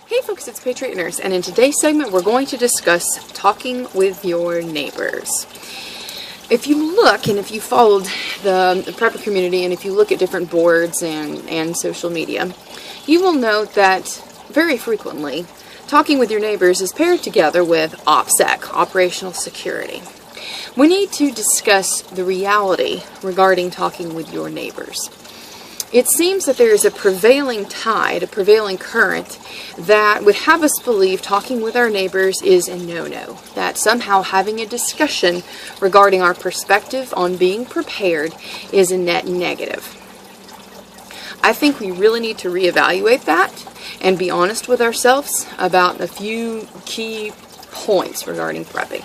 Hey folks, it's Patriot Nurse, and in today's segment we're going to discuss talking with your neighbors. If you look, and if you followed the prepper community, and if you look at different boards and social media, you will note that very frequently talking with your neighbors is paired together with OPSEC, Operational Security. We need to discuss the reality regarding talking with your neighbors. It seems that there is a prevailing tide, a prevailing current, that would have us believe talking with our neighbors is a no-no. That somehow having a discussion regarding our perspective on being prepared is a net negative. I think we really need to reevaluate that and be honest with ourselves about a few key points regarding prepping.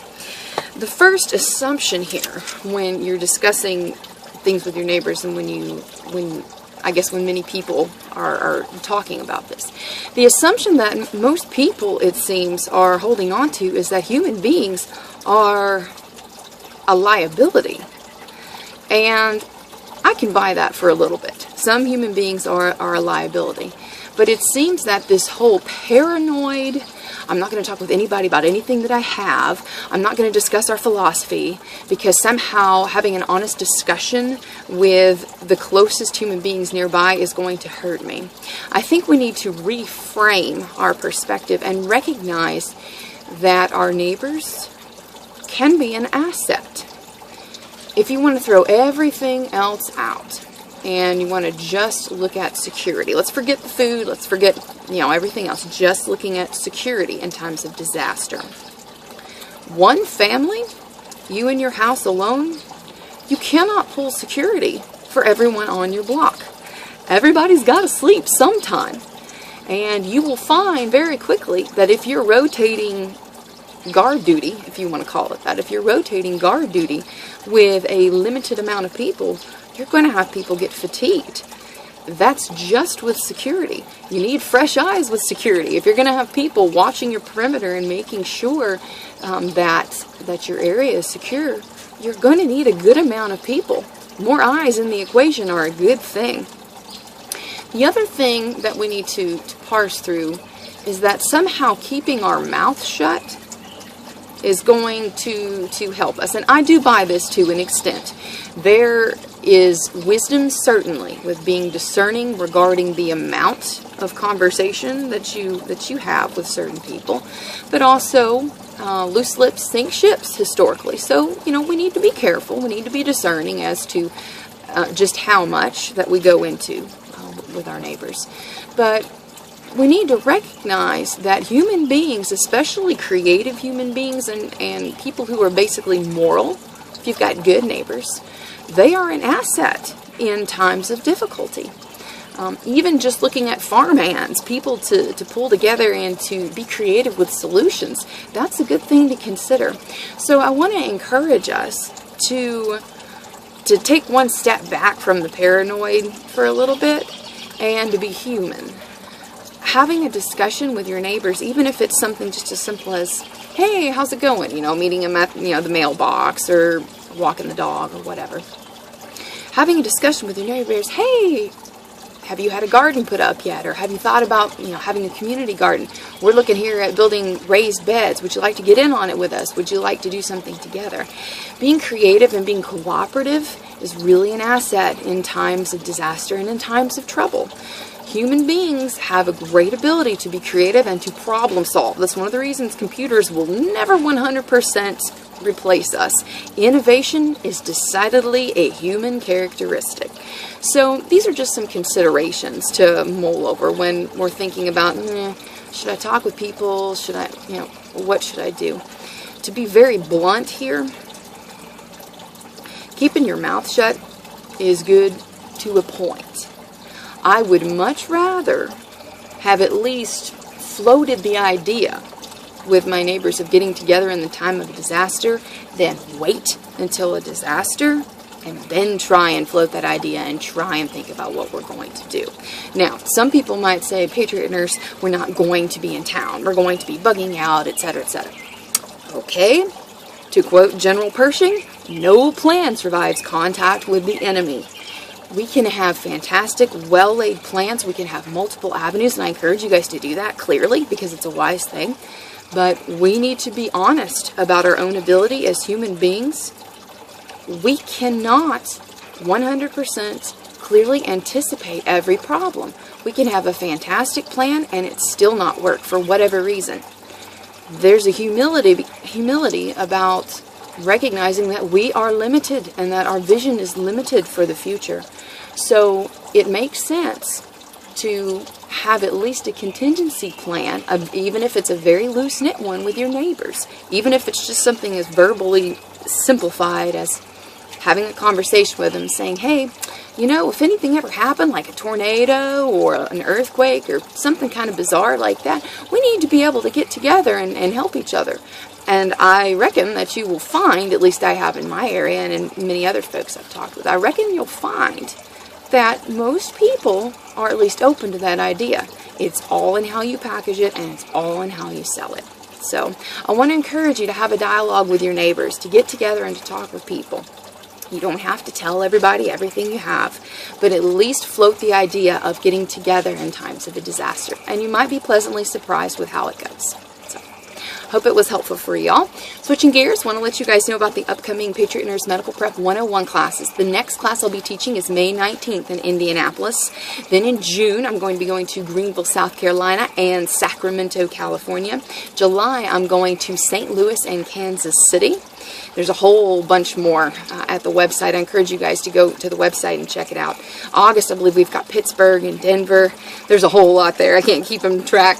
The first assumption here when you're discussing things with your neighbors and when many people are talking about this. The assumption that most people, it seems, are holding on to is that human beings are a liability. And I can buy that for a little bit. Some human beings are a liability. But it seems that this whole paranoid, I'm not going to talk with anybody about anything that I have, I'm not going to discuss our philosophy, because somehow having an honest discussion with the closest human beings nearby is going to hurt me. I think we need to reframe our perspective and recognize that our neighbors can be an asset. If you want to throw everything else out, and you want to just look at security. Let's forget the food, let's forget, everything else. Just looking at security in times of disaster. One family, you and your house alone, you cannot pull security for everyone on your block. Everybody's got to sleep sometime. And you will find very quickly that if you're rotating guard duty, if you want to call it that, if you're rotating guard duty with a limited amount of people, you're going to have people get fatigued. That's just with security. You need fresh eyes with security. If you're going to have people watching your perimeter and making sure that your area is secure, you're going to need a good amount of people. More eyes in the equation are a good thing. The other thing that we need to parse through is that somehow keeping our mouth shut is going to help us. And I do buy this to an extent. There is wisdom, certainly, with being discerning regarding the amount of conversation that you have with certain people, but also loose lips sink ships historically. So, we need to be careful. We need to be discerning as to just how much that we go into with our neighbors. But we need to recognize that human beings, especially creative human beings and people who are basically moral, if you've got good neighbors, they are an asset in times of difficulty. Even just looking at farmhands, people to pull together and to be creative with solutions, that's a good thing to consider. So I want to encourage us to take one step back from the paranoid for a little bit and to be human. Having a discussion with your neighbors, even if it's something just as simple as, hey, how's it going? Meeting them at the mailbox or walking the dog or whatever. Having a discussion with your neighbors, hey, have you had a garden put up yet? Or have you thought about, having a community garden? We're looking here at building raised beds. Would you like to get in on it with us? Would you like to do something together? Being creative and being cooperative is really an asset in times of disaster and in times of trouble. Human beings have a great ability to be creative and to problem solve. That's one of the reasons computers will never 100% replace us. Innovation is decidedly a human characteristic. So these are just some considerations to mull over when we're thinking about, should I talk with people? Should I, what should I do? To be very blunt here, keeping your mouth shut is good to a point. I would much rather have at least floated the idea with my neighbors of getting together in the time of a disaster than wait until a disaster and then try and float that idea and try and think about what we're going to do. Now, some people might say, Patriot Nurse, we're not going to be in town. We're going to be bugging out, etc., etc. Okay, to quote General Pershing, no plan survives contact with the enemy. We can have fantastic, well-laid plans. We can have multiple avenues, and I encourage you guys to do that clearly because it's a wise thing. But we need to be honest about our own ability as human beings. We cannot 100% clearly anticipate every problem. We can have a fantastic plan and it still not work for whatever reason. There's a humility about recognizing that we are limited and that our vision is limited for the future. So it makes sense to have at least a contingency plan, even if it's a very loose-knit one with your neighbors, even if it's just something as verbally simplified as having a conversation with them saying, hey, you know, if anything ever happened, like a tornado or an earthquake or something kind of bizarre like that, we need to be able to get together and help each other. And I reckon that you will find, at least I have in my area and in many other folks I've talked with, I reckon you'll find that most people are at least open to that idea. It's all in how you package it and it's all in how you sell it. So I want to encourage you to have a dialogue with your neighbors, to get together and to talk with people. You don't have to tell everybody everything you have, but at least float the idea of getting together in times of a disaster. And you might be pleasantly surprised with how it goes. So, hope it was helpful for y'all. Switching gears, want to let you guys know about the upcoming Patriot Nurse Medical Prep 101 classes. The next class I'll be teaching is May 19th in Indianapolis. Then in June, I'm going to be going to Greenville, South Carolina and Sacramento, California. July, I'm going to St. Louis and Kansas City. There's a whole bunch more at the website. I encourage you guys to go to the website and check it out. August, I believe we've got Pittsburgh and Denver. There's a whole lot there. I can't keep track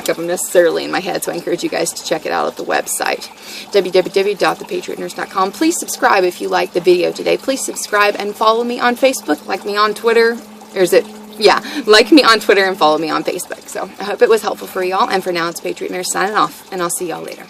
of them necessarily in my head, so I encourage you guys to check it out at the website, www.thepatriotnurse.com. Please subscribe if you liked the video today. Please subscribe and follow me on Facebook, like me on Twitter. Or is it? Yeah, like me on Twitter and follow me on Facebook. So I hope it was helpful for y'all. And for now, it's Patriot Nurse signing off, and I'll see y'all later.